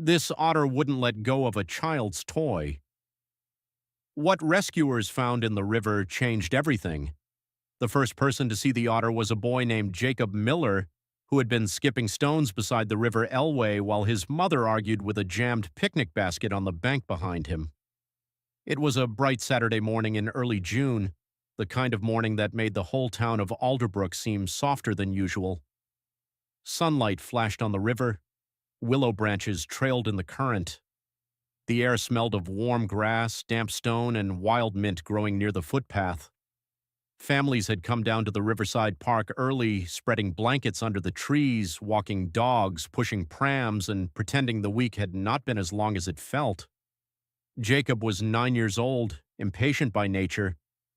This otter wouldn't let go of a child's toy. What rescuers found in the river changed everything. The first person to see the otter was a boy named Jacob Miller, who had been skipping stones beside the River Elway while his mother argued with a jammed picnic basket on the bank behind him. It was a bright Saturday morning in early June, the kind of morning that made the whole town of Alderbrook seem softer than usual. Sunlight flashed on the river, willow branches trailed in the current. The air smelled of warm grass, damp stone, and wild mint growing near the footpath. Families had come down to the riverside park early, spreading blankets under the trees, walking dogs, pushing prams, and pretending the week had not been as long as it felt. Jacob was 9 years old, impatient by nature,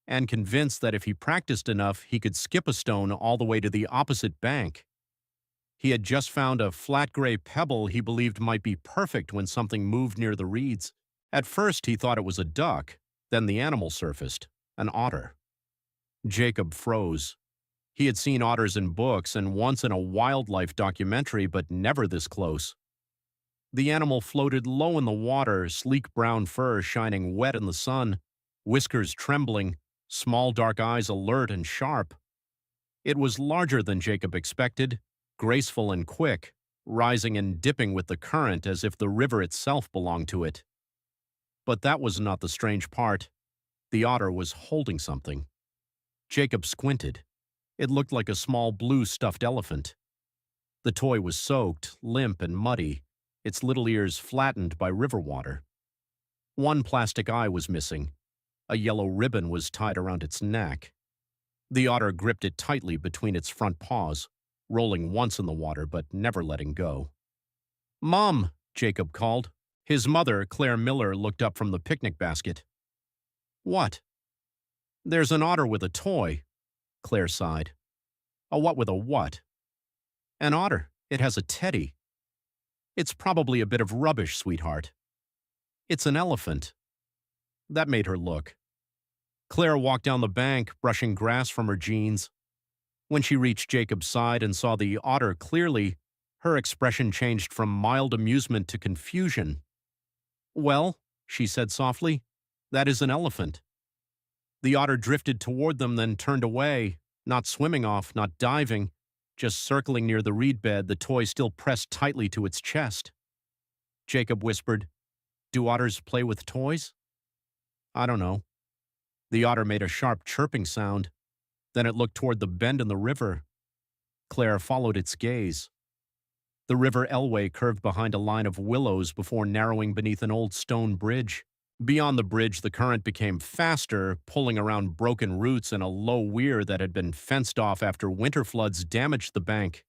and convinced that if he practiced enough, he could skip a stone all the way to the opposite bank. He had just found a flat gray pebble he believed might be perfect when something moved near the reeds. At first, he thought it was a duck. Then the animal surfaced, an otter. Jacob froze. He had seen otters in books and once in a wildlife documentary, but never this close. The animal floated low in the water, sleek brown fur shining wet in the sun, whiskers trembling, small dark eyes alert and sharp. It was larger than Jacob expected, graceful and quick, rising and dipping with the current as if the river itself belonged to it. But that was not the strange part. The otter was holding something. Jacob squinted. It looked like a small blue stuffed elephant. The toy was soaked, limp and muddy, its little ears flattened by river water. One plastic eye was missing. A yellow ribbon was tied around its neck. The otter gripped it tightly between its front paws, rolling once in the water but never letting go. "Mom!" Jacob called. His mother, Claire Miller, looked up from the picnic basket. "What?" "There's an otter with a toy," Claire sighed. "A what with a what?" "An otter. It has a teddy." "It's probably a bit of rubbish, sweetheart." "It's an elephant." That made her look. Claire walked down the bank, brushing grass from her jeans. When she reached Jacob's side and saw the otter clearly, her expression changed from mild amusement to confusion. "Well," she said softly, "that is an elephant." The otter drifted toward them, then turned away, not swimming off, not diving, just circling near the reed bed, the toy still pressed tightly to its chest. Jacob whispered, "Do otters play with toys?" "I don't know." The otter made a sharp chirping sound. Then it looked toward the bend in the river. Claire followed its gaze. The River Elway curved behind a line of willows before narrowing beneath an old stone bridge. Beyond the bridge, the current became faster, pulling around broken roots in a low weir that had been fenced off after winter floods damaged the bank.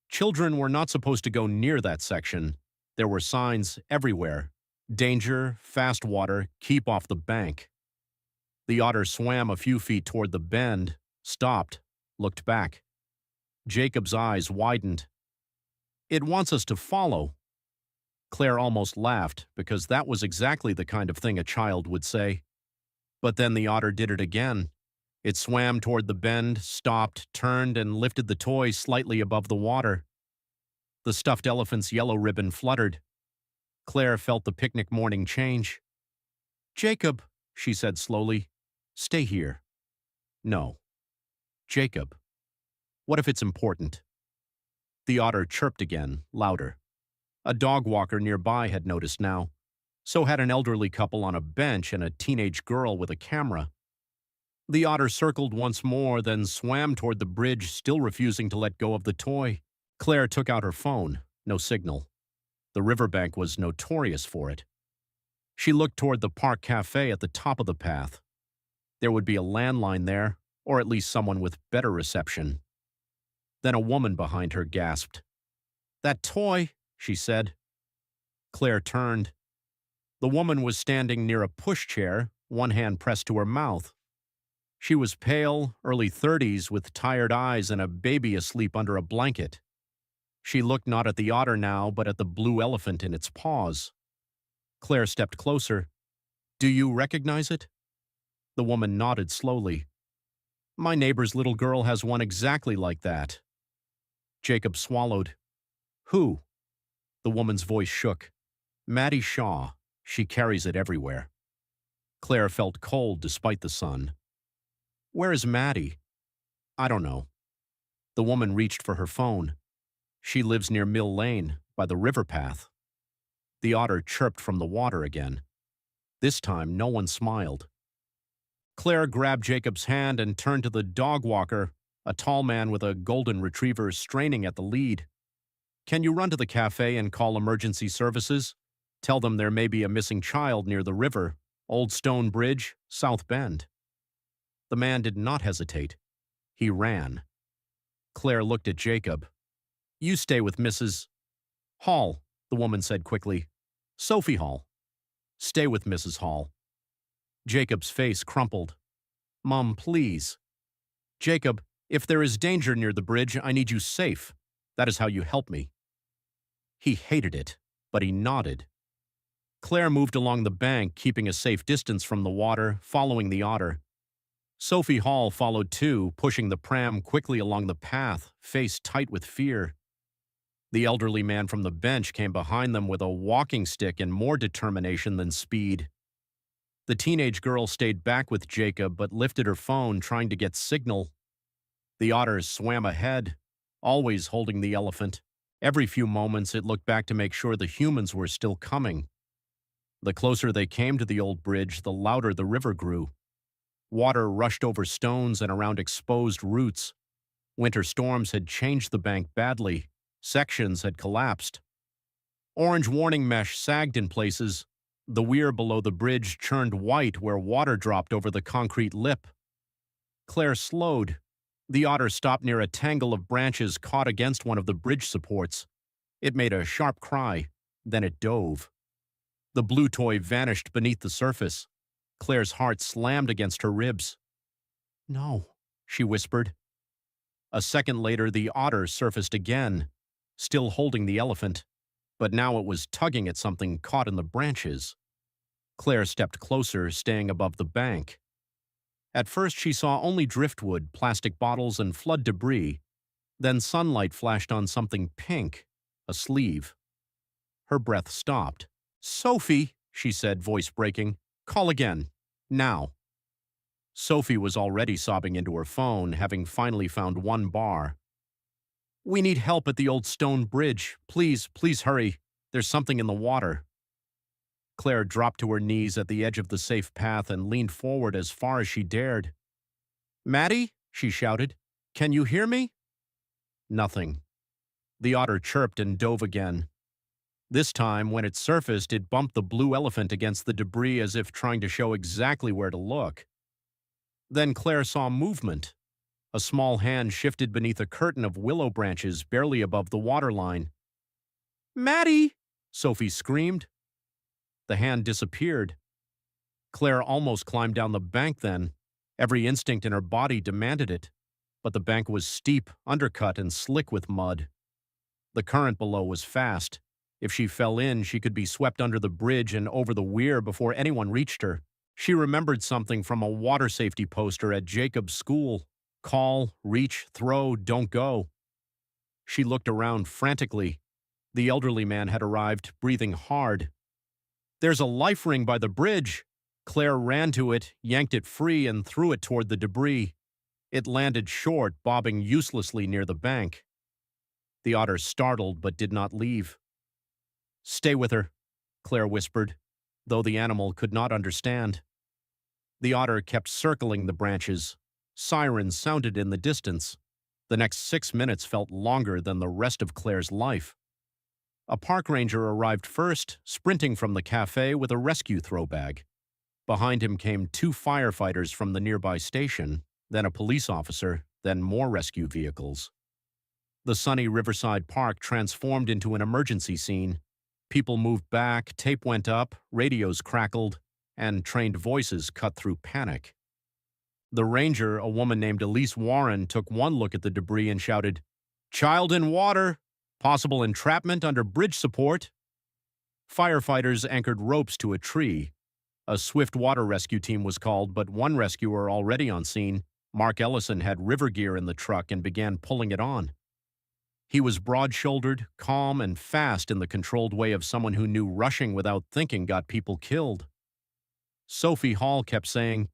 Children were not supposed to go near that section. There were signs everywhere. Danger, fast water, keep off the bank. The otter swam a few feet toward the bend, stopped, looked back. Jacob's eyes widened. "It wants us to follow." Claire almost laughed, because that was exactly the kind of thing a child would say. But then the otter did it again. It swam toward the bend, stopped, turned, and lifted the toy slightly above the water. The stuffed elephant's yellow ribbon fluttered. Claire felt the picnic morning change. "Jacob," she said slowly, "stay here." "No." "Jacob. What if it's important?" The otter chirped again, louder. A dog walker nearby had noticed now. So had an elderly couple on a bench and a teenage girl with a camera. The otter circled once more, then swam toward the bridge, still refusing to let go of the toy. Claire took out her phone. No signal. The riverbank was notorious for it. She looked toward the park cafe at the top of the path. There would be a landline there, or at least someone with better reception. Then a woman behind her gasped. "That toy," she said. Claire turned. The woman was standing near a pushchair, one hand pressed to her mouth. She was pale, early 30s, with tired eyes and a baby asleep under a blanket. She looked not at the otter now, but at the blue elephant in its paws. Claire stepped closer. "Do you recognize it?" The woman nodded slowly. "My neighbor's little girl has one exactly like that." Jacob swallowed. "Who?" The woman's voice shook. Maddie Shaw. She carries it everywhere. Claire felt cold despite the sun. Where is Maddie? I don't know. The woman reached for her phone. She lives near Mill Lane, by the river path. The otter chirped from the water again. This time, no one smiled. Claire grabbed Jacob's hand and turned to the dog walker, a tall man with a golden retriever straining at the lead. Can you run to the cafe and call emergency services? Tell them there may be a missing child near the river, Old Stone Bridge, South Bend. The man did not hesitate. He ran. Claire looked at Jacob. You stay with Mrs. Hall, the woman said quickly. Sophie Hall. Stay with Mrs. Hall. Jacob's face crumpled. Mom, please. Jacob, if there is danger near the bridge, I need you safe. That is how you help me. He hated it, but he nodded. Claire moved along the bank, keeping a safe distance from the water, following the otter. Sophie Hall followed too, pushing the pram quickly along the path, face tight with fear. The elderly man from the bench came behind them with a walking stick and more determination than speed. The teenage girl stayed back with Jacob but lifted her phone, trying to get signal. The otter swam ahead, always holding the elephant. Every few moments it looked back to make sure the humans were still coming. The closer they came to the old bridge, the louder the river grew. Water rushed over stones and around exposed roots. Winter storms had changed the bank badly. Sections had collapsed. Orange warning mesh sagged in places. The weir below the bridge churned white where water dropped over the concrete lip. Claire slowed. The otter stopped near a tangle of branches caught against one of the bridge supports. It made a sharp cry. Then it dove. The blue toy vanished beneath the surface. Claire's heart slammed against her ribs. No, she whispered. A second later, the otter surfaced again, still holding the elephant, but now it was tugging at something caught in the branches. Claire stepped closer, staying above the bank. At first, she saw only driftwood, plastic bottles, and flood debris. Then sunlight flashed on something pink, a sleeve. Her breath stopped. Sophie, she said, voice breaking. Call again. Now. Sophie was already sobbing into her phone, having finally found one bar. We need help at the old stone bridge. Please, please hurry. There's something in the water. Claire dropped to her knees at the edge of the safe path and leaned forward as far as she dared. Maddie, she shouted, can you hear me? Nothing. The otter chirped and dove again. This time, when it surfaced, it bumped the blue elephant against the debris as if trying to show exactly where to look. Then Claire saw movement. A small hand shifted beneath a curtain of willow branches barely above the waterline. Maddie! Sophie screamed. The hand disappeared. Claire almost climbed down the bank then. Every instinct in her body demanded it. But the bank was steep, undercut, and slick with mud. The current below was fast. If she fell in, she could be swept under the bridge and over the weir before anyone reached her. She remembered something from a water safety poster at Jacob's school. Call, reach, throw, don't go. She looked around frantically. The elderly man had arrived, breathing hard. There's a life ring by the bridge. Claire ran to it, yanked it free, and threw it toward the debris. It landed short, bobbing uselessly near the bank. The otter startled but did not leave. Stay with her, Claire whispered, though the animal could not understand. The otter kept circling the branches. Sirens sounded in the distance. The next 6 minutes felt longer than the rest of Claire's life. A park ranger arrived first, sprinting from the cafe with a rescue throw bag. Behind him came 2 firefighters from the nearby station, then a police officer, then more rescue vehicles. The sunny riverside park transformed into an emergency scene. People moved back, tape went up, radios crackled, and trained voices cut through panic. The ranger, a woman named Elise Warren, took one look at the debris and shouted, "Child in water! Possible entrapment under bridge support!" Firefighters anchored ropes to a tree. A swift water rescue team was called, but one rescuer already on scene, Mark Ellison, had river gear in the truck and began pulling it on. He was broad-shouldered, calm, and fast in the controlled way of someone who knew rushing without thinking got people killed. Sophie Hall kept saying,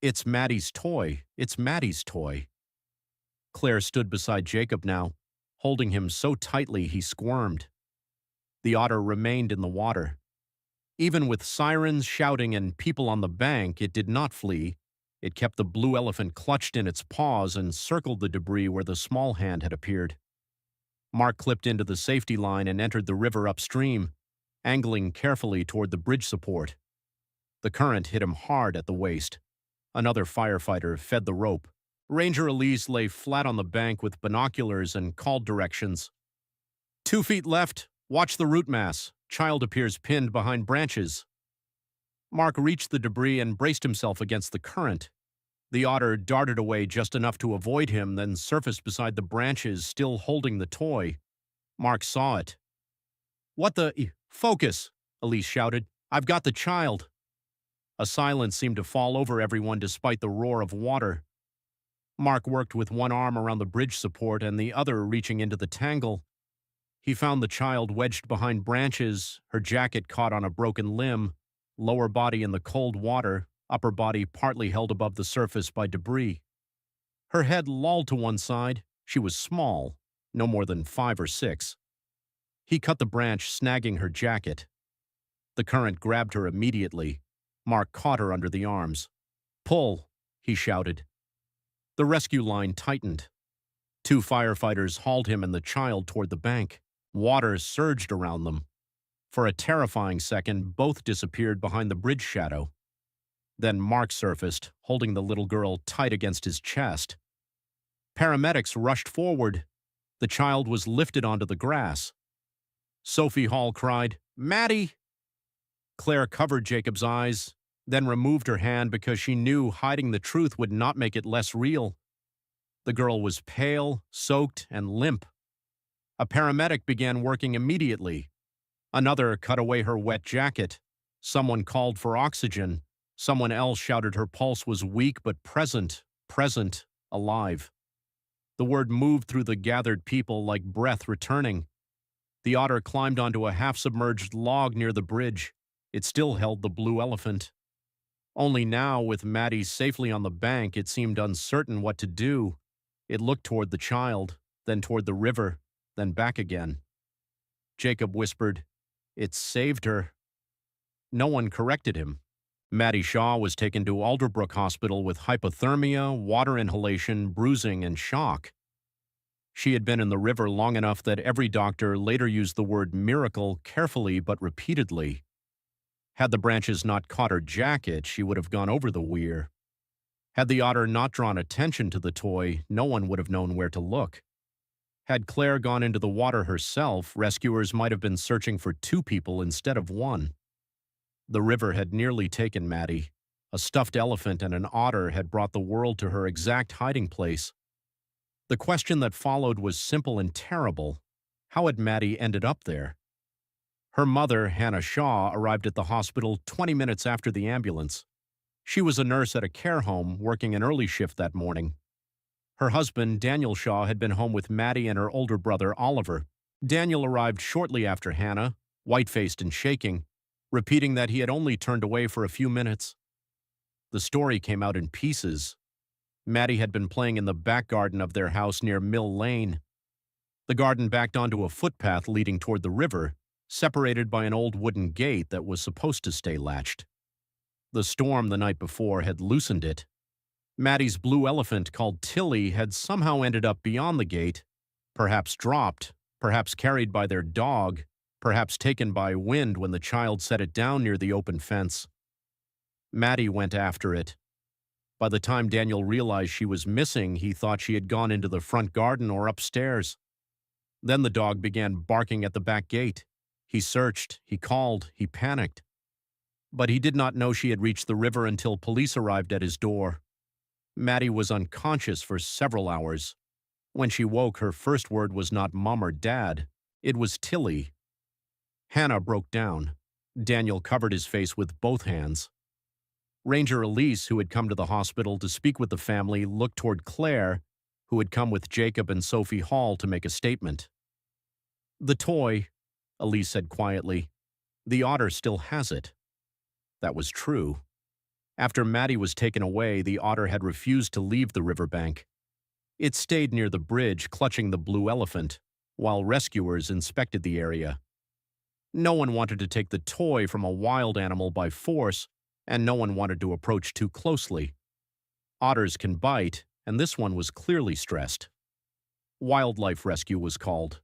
"It's Maddie's toy. It's Maddie's toy." Claire stood beside Jacob now, holding him so tightly he squirmed. The otter remained in the water. Even with sirens shouting and people on the bank, it did not flee. It kept the blue elephant clutched in its paws and circled the debris where the small hand had appeared. Mark clipped into the safety line and entered the river upstream, angling carefully toward the bridge support. The current hit him hard at the waist. Another firefighter fed the rope. Ranger Elise lay flat on the bank with binoculars and called directions. 2 feet left. Watch the root mass. Child appears pinned behind branches. Mark reached the debris and braced himself against the current. The otter darted away just enough to avoid him, then surfaced beside the branches, still holding the toy. Mark saw it. "What the— Focus!" Elise shouted. "I've got the child." A silence seemed to fall over everyone despite the roar of water. Mark worked with one arm around the bridge support and the other reaching into the tangle. He found the child wedged behind branches, her jacket caught on a broken limb, lower body in the cold water, upper body partly held above the surface by debris. Her head lolled to one side. She was small, no more than 5 or 6. He cut the branch, snagging her jacket. The current grabbed her immediately. Mark caught her under the arms. "Pull," he shouted. The rescue line tightened. 2 firefighters hauled him and the child toward the bank. Water surged around them. For a terrifying second, both disappeared behind the bridge shadow. Then Mark surfaced, holding the little girl tight against his chest. Paramedics rushed forward. The child was lifted onto the grass. Sophie Hall cried, "Maddie!" Claire covered Jacob's eyes, then removed her hand because she knew hiding the truth would not make it less real. The girl was pale, soaked, and limp. A paramedic began working immediately. Another cut away her wet jacket. Someone called for oxygen. Someone else shouted her pulse was weak but present, alive. The word moved through the gathered people like breath returning. The otter climbed onto a half-submerged log near the bridge. It still held the blue elephant. Only now, with Maddie safely on the bank, it seemed uncertain what to do. It looked toward the child, then toward the river, then back again. Jacob whispered, "It saved her." No one corrected him. Maddie Shaw was taken to Alderbrook Hospital with hypothermia, water inhalation, bruising, and shock. She had been in the river long enough that every doctor later used the word miracle carefully but repeatedly. Had the branches not caught her jacket, she would have gone over the weir. Had the otter not drawn attention to the toy, no one would have known where to look. Had Claire gone into the water herself, rescuers might have been searching for 2 people instead of 1. The river had nearly taken Maddie. A stuffed elephant and an otter had brought the world to her exact hiding place. The question that followed was simple and terrible. How had Maddie ended up there? Her mother, Hannah Shaw, arrived at the hospital 20 minutes after the ambulance. She was a nurse at a care home, working an early shift that morning. Her husband, Daniel Shaw, had been home with Maddie and her older brother, Oliver. Daniel arrived shortly after Hannah, white-faced and shaking, repeating that he had only turned away for a few minutes. The story came out in pieces. Maddie had been playing in the back garden of their house near Mill Lane. The garden backed onto a footpath leading toward the river, separated by an old wooden gate that was supposed to stay latched. The storm the night before had loosened it. Maddie's blue elephant, called Tilly, had somehow ended up beyond the gate, perhaps dropped, perhaps carried by their dog, perhaps taken by wind when the child set it down near the open fence. Maddie went after it. By the time Daniel realized she was missing, he thought she had gone into the front garden or upstairs. Then the dog began barking at the back gate. He searched, he called, he panicked. But he did not know she had reached the river until police arrived at his door. Maddie was unconscious for several hours. When she woke, her first word was not Mom or Dad. It was Tilly. Hannah broke down. Daniel covered his face with both hands. Ranger Elise, who had come to the hospital to speak with the family, looked toward Claire, who had come with Jacob and Sophie Hall to make a statement. The toy, Elise said quietly. The otter still has it. That was true. After Maddie was taken away, the otter had refused to leave the riverbank. It stayed near the bridge, clutching the blue elephant, while rescuers inspected the area. No one wanted to take the toy from a wild animal by force, and no one wanted to approach too closely. Otters can bite, and this one was clearly stressed. Wildlife rescue was called.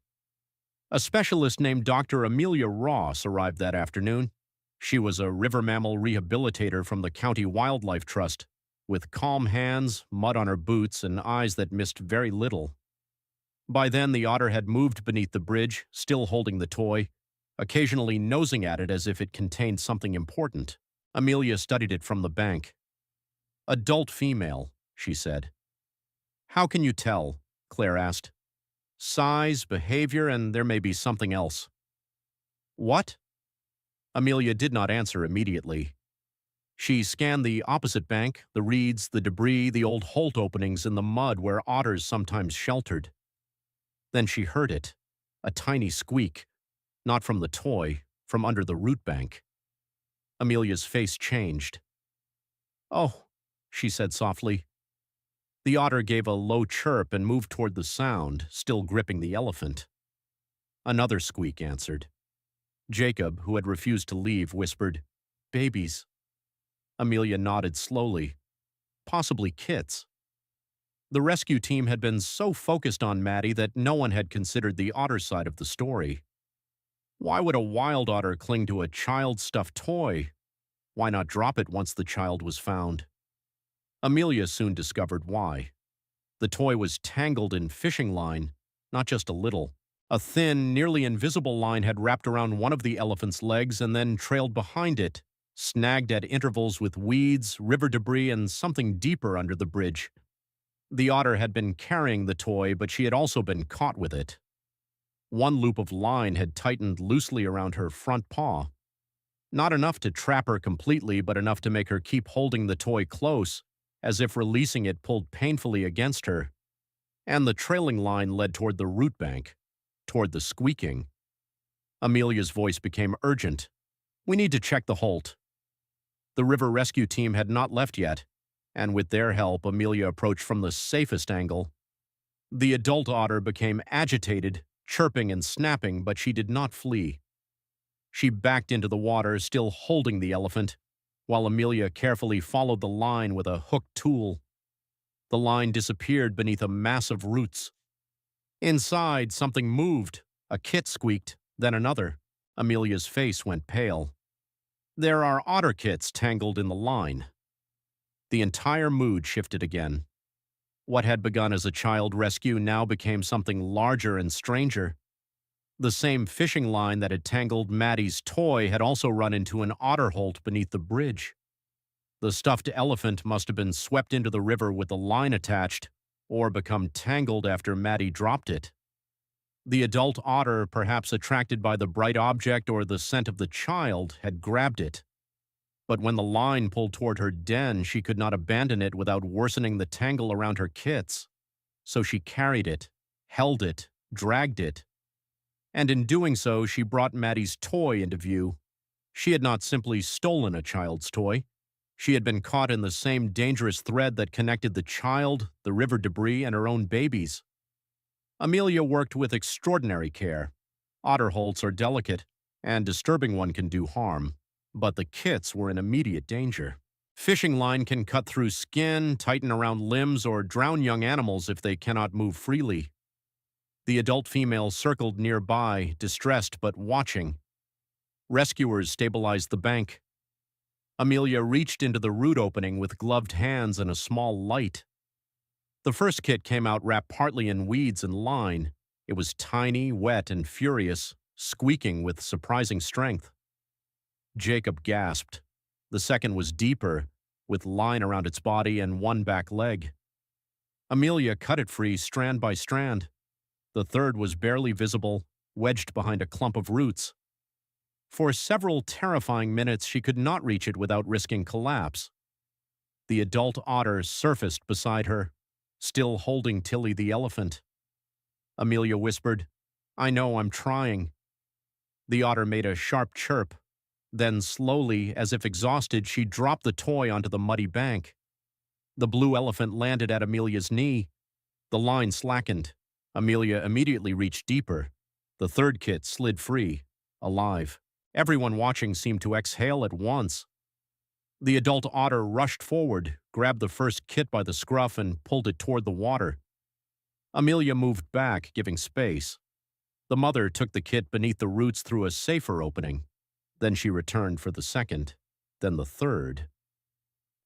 A specialist named Dr. Amelia Ross arrived that afternoon. She was a river mammal rehabilitator from the County Wildlife Trust, with calm hands, mud on her boots, and eyes that missed very little. By then, the otter had moved beneath the bridge, still holding the toy, occasionally nosing at it as if it contained something important. Amelia studied it from the bank. Adult female, she said. How can you tell? Claire asked. Size, behavior, and there may be something else. What? Amelia did not answer immediately. She scanned the opposite bank, the reeds, the debris, the old holt openings in the mud where otters sometimes sheltered. Then she heard it, a tiny squeak, not from the toy, from under the root bank. Amelia's face changed. Oh, she said softly. The otter gave a low chirp and moved toward the sound, still gripping the elephant. Another squeak answered. Jacob, who had refused to leave, whispered, Babies. Amelia nodded slowly. Possibly kits. The rescue team had been so focused on Maddie that no one had considered the otter side of the story. Why would a wild otter cling to a child-stuffed toy? Why not drop it once the child was found? Amelia soon discovered why. The toy was tangled in fishing line, not just a little. A thin, nearly invisible line had wrapped around one of the elephant's legs and then trailed behind it, snagged at intervals with weeds, river debris, and something deeper under the bridge. The otter had been carrying the toy, but she had also been caught with it. One loop of line had tightened loosely around her front paw. Not enough to trap her completely, but enough to make her keep holding the toy close, as if releasing it pulled painfully against her. And the trailing line led toward the root bank, toward the squeaking. Amelia's voice became urgent. We need to check the holt. The river rescue team had not left yet, and with their help, Amelia approached from the safest angle. The adult otter became agitated, chirping and snapping, but she did not flee. She backed into the water, still holding the elephant, while Amelia carefully followed the line with a hooked tool. The line disappeared beneath a mass of roots. Inside, something moved. A kit squeaked, then another. Amelia's face went pale. There are otter kits tangled in the line. The entire mood shifted again. What had begun as a child rescue now became something larger and stranger. The same fishing line that had tangled Maddie's toy had also run into an otter holt beneath the bridge. The stuffed elephant must have been swept into the river with the line attached, or become tangled after Maddie dropped it. The adult otter, perhaps attracted by the bright object or the scent of the child, had grabbed it. But when the line pulled toward her den, she could not abandon it without worsening the tangle around her kits. So she carried it, held it, dragged it. And in doing so, she brought Maddie's toy into view. She had not simply stolen a child's toy. She had been caught in the same dangerous thread that connected the child, the river debris, and her own babies. Amelia worked with extraordinary care. Otter holts are delicate, and disturbing one can do harm. But the kits were in immediate danger. Fishing line can cut through skin, tighten around limbs, or drown young animals if they cannot move freely. The adult female circled nearby, distressed but watching. Rescuers stabilized the bank. Amelia reached into the root opening with gloved hands and a small light. The first kit came out wrapped partly in weeds and line. It was tiny, wet, and furious, squeaking with surprising strength. Jacob gasped. The second was deeper, with line around its body and one back leg. Amelia cut it free strand by strand. The third was barely visible, wedged behind a clump of roots. For several terrifying minutes, she could not reach it without risking collapse. The adult otter surfaced beside her, still holding Tilly the elephant. Amelia whispered, I know, I'm trying. The otter made a sharp chirp. Then slowly, as if exhausted, she dropped the toy onto the muddy bank. The blue elephant landed at Amelia's knee. The line slackened. Amelia immediately reached deeper. The third kit slid free, alive. Everyone watching seemed to exhale at once. The adult otter rushed forward, grabbed the first kit by the scruff, and pulled it toward the water. Amelia moved back, giving space. The mother took the kit beneath the roots through a safer opening. Then she returned for the second, then the third.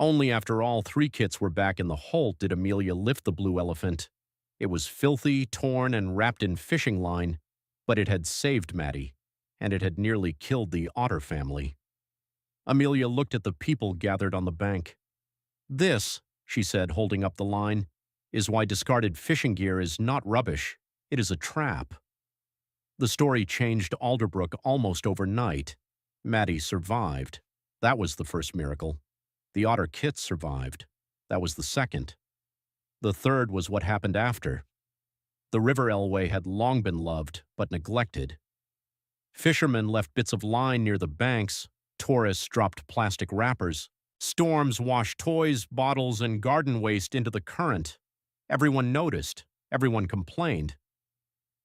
Only after all three kits were back in the holt did Amelia lift the blue elephant. It was filthy, torn, and wrapped in fishing line, but it had saved Maddie, and it had nearly killed the Otter family. Amelia looked at the people gathered on the bank. "This," she said, holding up the line, "is why discarded fishing gear is not rubbish. It is a trap." The story changed Alderbrook almost overnight. Maddie survived. That was the first miracle. The otter kit survived. That was the second. The third was what happened after. The River Elway had long been loved, but neglected. Fishermen left bits of line near the banks. Tourists dropped plastic wrappers. Storms washed toys, bottles, and garden waste into the current. Everyone noticed. Everyone complained.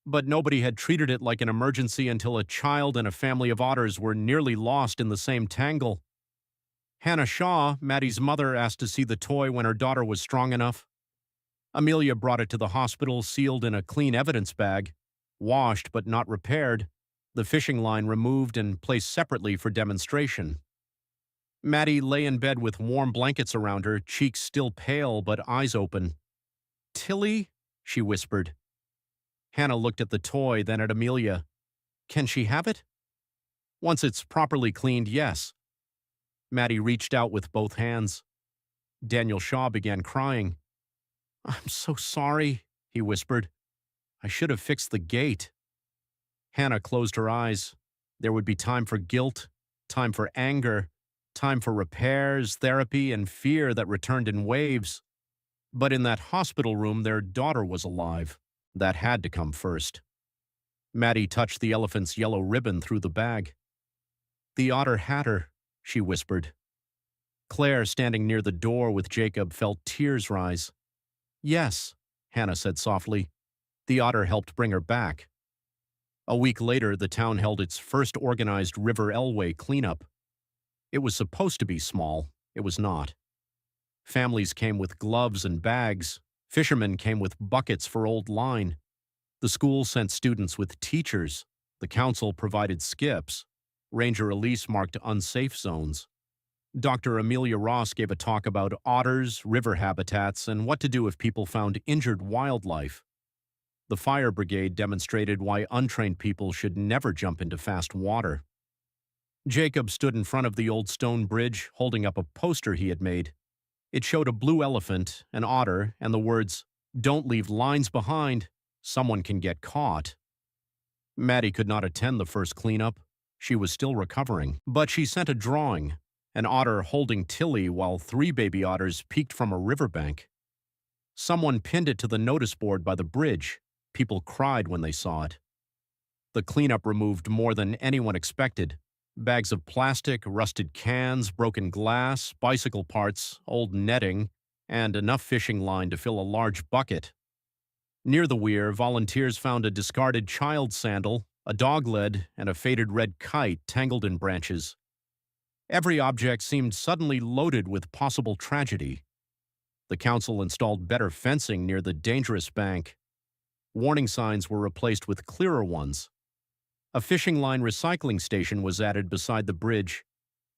But nobody had treated it like an emergency until a child and a family of otters were nearly lost in the same tangle. Hannah Shaw, Maddie's mother, asked to see the toy when her daughter was strong enough. Amelia brought it to the hospital sealed in a clean evidence bag, washed but not repaired, the fishing line removed and placed separately for demonstration. Maddie lay in bed with warm blankets around her, cheeks still pale but eyes open. "Tilly?" she whispered. Hannah looked at the toy, then at Amelia. "Can she have it?" "Once it's properly cleaned, yes." Maddie reached out with both hands. Daniel Shaw began crying. "I'm so sorry," he whispered. "I should have fixed the gate." Hannah closed her eyes. There would be time for guilt, time for anger, time for repairs, therapy, and fear that returned in waves. But in that hospital room, their daughter was alive. That had to come first. Maddie touched the elephant's yellow ribbon through the bag. "The otter had her," she whispered. Claire, standing near the door with Jacob, felt tears rise. "Yes," Hannah said softly. "The otter helped bring her back." A week later, the town held its first organized River Elway cleanup. It was supposed to be small. It was not. Families came with gloves and bags. Fishermen came with buckets for old line. The school sent students with teachers. The council provided skips. Ranger Elise marked unsafe zones. Dr. Amelia Ross gave a talk about otters, river habitats, and what to do if people found injured wildlife. The fire brigade demonstrated why untrained people should never jump into fast water. Jacob stood in front of the old stone bridge, holding up a poster he had made. It showed a blue elephant, an otter, and the words, "Don't leave lines behind. Someone can get caught." Maddie could not attend the first cleanup. She was still recovering. But she sent a drawing, an otter holding Tilly while three baby otters peeked from a riverbank. Someone pinned it to the notice board by the bridge. People cried when they saw it. The cleanup removed more than anyone expected. Bags of plastic, rusted cans, broken glass, bicycle parts, old netting, and enough fishing line to fill a large bucket. Near the weir, volunteers found a discarded child's sandal, a dog lead, and a faded red kite tangled in branches. Every object seemed suddenly loaded with possible tragedy. The council installed better fencing near the dangerous bank. Warning signs were replaced with clearer ones. A fishing line recycling station was added beside the bridge.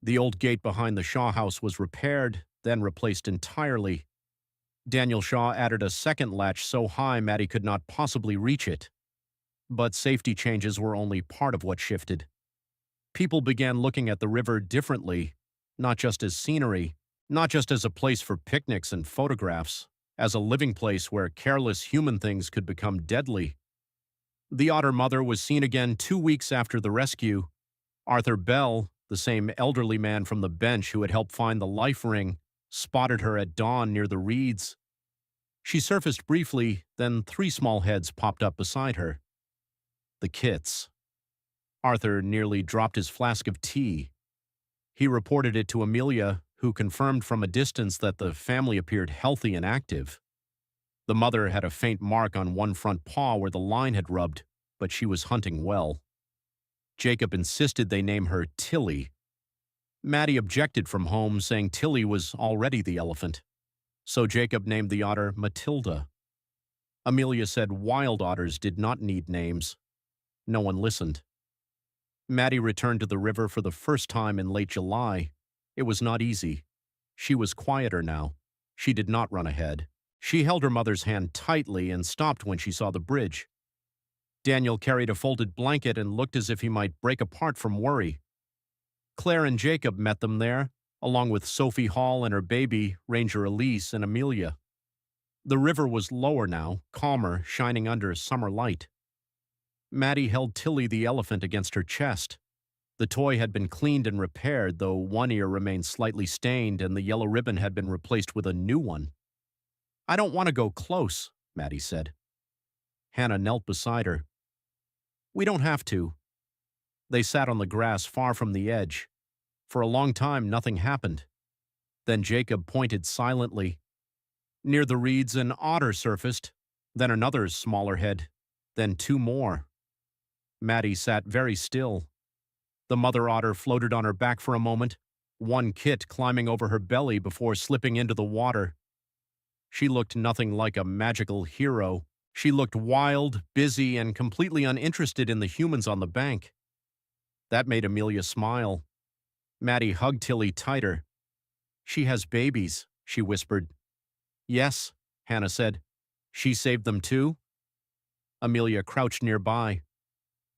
The old gate behind the Shaw house was repaired, then replaced entirely. Daniel Shaw added a second latch so high Maddie could not possibly reach it. But safety changes were only part of what shifted. People began looking at the river differently, not just as scenery, not just as a place for picnics and photographs, as a living place where careless human things could become deadly. The otter mother was seen again 2 weeks after the rescue. Arthur Bell, the same elderly man from the bench who had helped find the life ring, spotted her at dawn near the reeds. She surfaced briefly, then 3 small heads popped up beside her. The kits. Arthur nearly dropped his flask of tea. He reported it to Amelia, who confirmed from a distance that the family appeared healthy and active. The mother had a faint mark on one front paw where the line had rubbed, but she was hunting well. Jacob insisted they name her Tilly. Maddie objected from home, saying Tilly was already the elephant. So Jacob named the otter Matilda. Amelia said wild otters did not need names. No one listened. Maddie returned to the river for the first time in late July. It was not easy. She was quieter now. She did not run ahead. She held her mother's hand tightly and stopped when she saw the bridge. Daniel carried a folded blanket and looked as if he might break apart from worry. Claire and Jacob met them there, along with Sophie Hall and her baby, Ranger Elise and Amelia. The river was lower now, calmer, shining under summer light. Maddie held Tilly the elephant against her chest. The toy had been cleaned and repaired, though one ear remained slightly stained and the yellow ribbon had been replaced with a new one. "I don't want to go close," Maddie said. Hannah knelt beside her. "We don't have to." They sat on the grass far from the edge. For a long time, nothing happened. Then Jacob pointed silently. Near the reeds, an otter surfaced, then another smaller head, then two more. Maddie sat very still. The mother otter floated on her back for a moment, one kit climbing over her belly before slipping into the water. She looked nothing like a magical hero. She looked wild, busy, and completely uninterested in the humans on the bank. That made Amelia smile. Maddie hugged Tilly tighter. "She has babies," she whispered. "Yes," Hannah said. "She saved them too?" Amelia crouched nearby.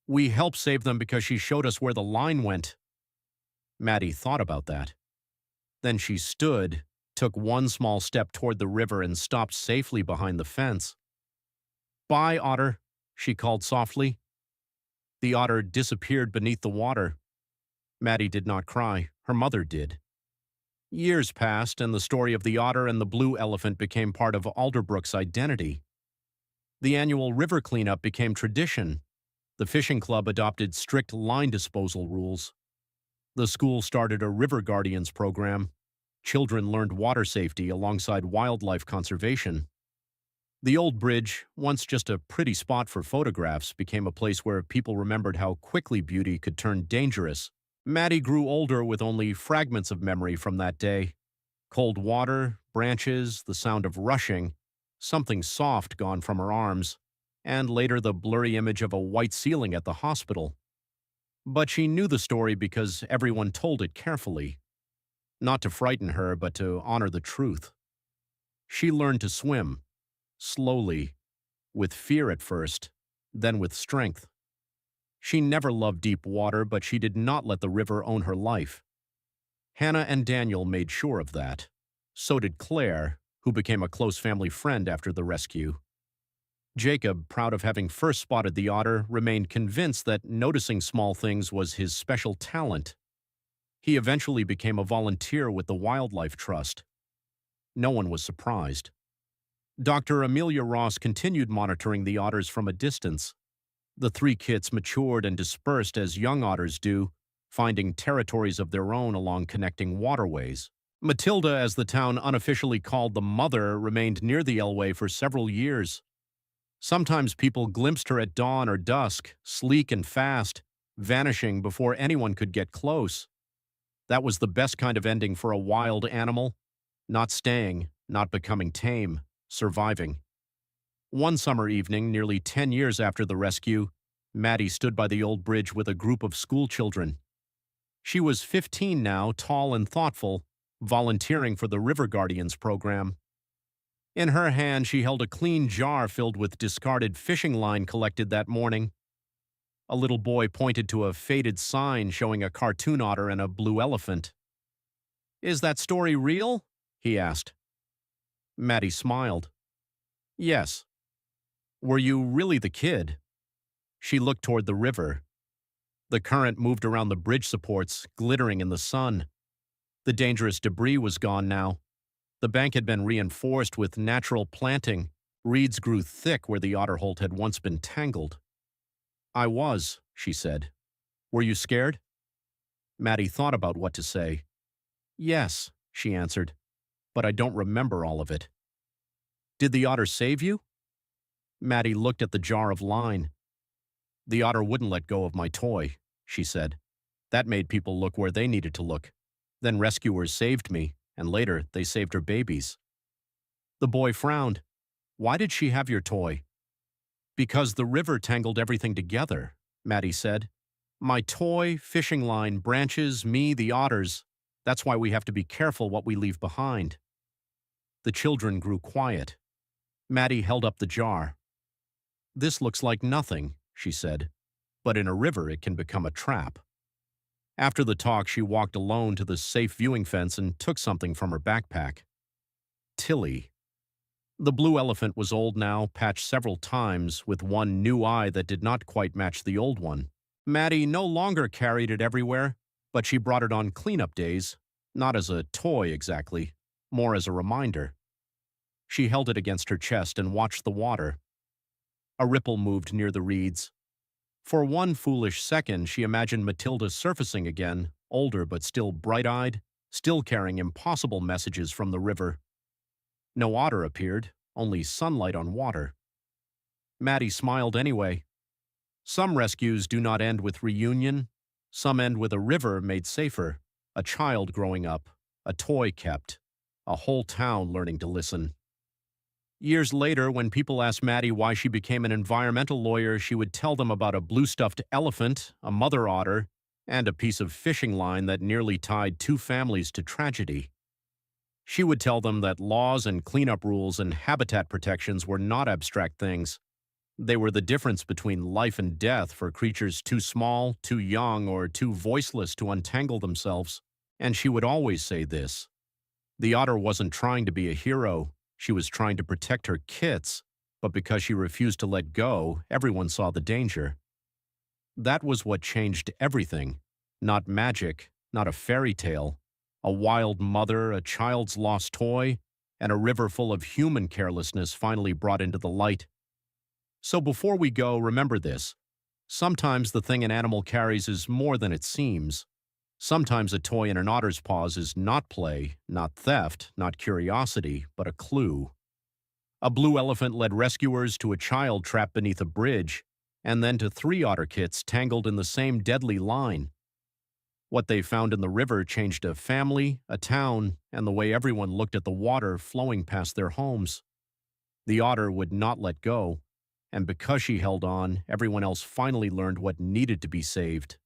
"We helped save them because she showed us where the line went." Maddie thought about that. Then she stood, took one small step toward the river and stopped safely behind the fence. "Bye, Otter," she called softly. The otter disappeared beneath the water. Maddie did not cry. Her mother did. Years passed, and the story of the otter and the blue elephant became part of Alderbrook's identity. The annual river cleanup became tradition. The fishing club adopted strict line disposal rules. The school started a River Guardians program. Children learned water safety alongside wildlife conservation. The old bridge, once just a pretty spot for photographs, became a place where people remembered how quickly beauty could turn dangerous. Maddie grew older with only fragments of memory from that day. Cold water, branches, the sound of rushing, something soft gone from her arms, and later the blurry image of a white ceiling at the hospital. But she knew the story because everyone told it carefully. Not to frighten her, but to honor the truth. She learned to swim. Slowly, with fear at first, then with strength. She never loved deep water, but she did not let the river own her life. Hannah and Daniel made sure of that. So did Claire, who became a close family friend after the rescue. Jacob, proud of having first spotted the otter, remained convinced that noticing small things was his special talent. He eventually became a volunteer with the Wildlife Trust. No one was surprised. Dr. Amelia Ross continued monitoring the otters from a distance. The three kits matured and dispersed as young otters do, finding territories of their own along connecting waterways. Matilda, as the town unofficially called the mother, remained near the Elway for several years. Sometimes people glimpsed her at dawn or dusk, sleek and fast, vanishing before anyone could get close. That was the best kind of ending for a wild animal. Not staying, not becoming tame, surviving. One summer evening, nearly 10 years after the rescue, Maddie stood by the old bridge with a group of school children. She was 15 now, tall and thoughtful, volunteering for the River Guardians program. In her hand, she held a clean jar filled with discarded fishing line collected that morning. A little boy pointed to a faded sign showing a cartoon otter and a blue elephant. "Is that story real?" he asked. Maddie smiled. "Yes." "Were you really the kid?" She looked toward the river. The current moved around the bridge supports, glittering in the sun. The dangerous debris was gone now. The bank had been reinforced with natural planting. Reeds grew thick where the otter holt had once been tangled. I was, she said. Were you scared? Maddie thought about what to say. Yes, she answered, but I don't remember all of it. Did the otter save you? Maddie looked at the jar of line. The otter wouldn't let go of my toy, she said. That made people look where they needed to look. Then rescuers saved me, and later they saved her babies. The boy frowned. Why did she have your toy? Because the river tangled everything together, Maddie said. My toy, fishing line, branches, me, the otters. That's why we have to be careful what we leave behind. The children grew quiet. Maddie held up the jar. This looks like nothing, she said, but in a river it can become a trap. After the talk, she walked alone to the safe viewing fence and took something from her backpack. Tilly. The blue elephant was old now, patched several times, with one new eye that did not quite match the old one. Maddie no longer carried it everywhere, but she brought it on cleanup days, not as a toy exactly, more as a reminder. She held it against her chest and watched the water. A ripple moved near the reeds. For one foolish second, she imagined Matilda surfacing again, older but still bright-eyed, still carrying impossible messages from the river. No otter appeared, only sunlight on water. Maddie smiled anyway. Some rescues do not end with reunion. Some end with a river made safer, a child growing up, a toy kept, a whole town learning to listen. Years later, when people asked Maddie why she became an environmental lawyer, she would tell them about a blue-stuffed elephant, a mother otter, and a piece of fishing line that nearly tied two families to tragedy. She would tell them that laws and cleanup rules and habitat protections were not abstract things. They were the difference between life and death for creatures too small, too young, or too voiceless to untangle themselves. And she would always say this: the otter wasn't trying to be a hero. She was trying to protect her kits, but because she refused to let go, everyone saw the danger. That was what changed everything. Not magic, not a fairy tale. A wild mother, a child's lost toy, and a river full of human carelessness finally brought into the light. So before we go, remember this. Sometimes the thing an animal carries is more than it seems. Sometimes a toy in an otter's paws is not play, not theft, not curiosity, but a clue. A blue elephant led rescuers to a child trapped beneath a bridge, and then to 3 otter kits tangled in the same deadly line. What they found in the river changed a family, a town, and the way everyone looked at the water flowing past their homes. The otter would not let go, and because she held on, everyone else finally learned what needed to be saved.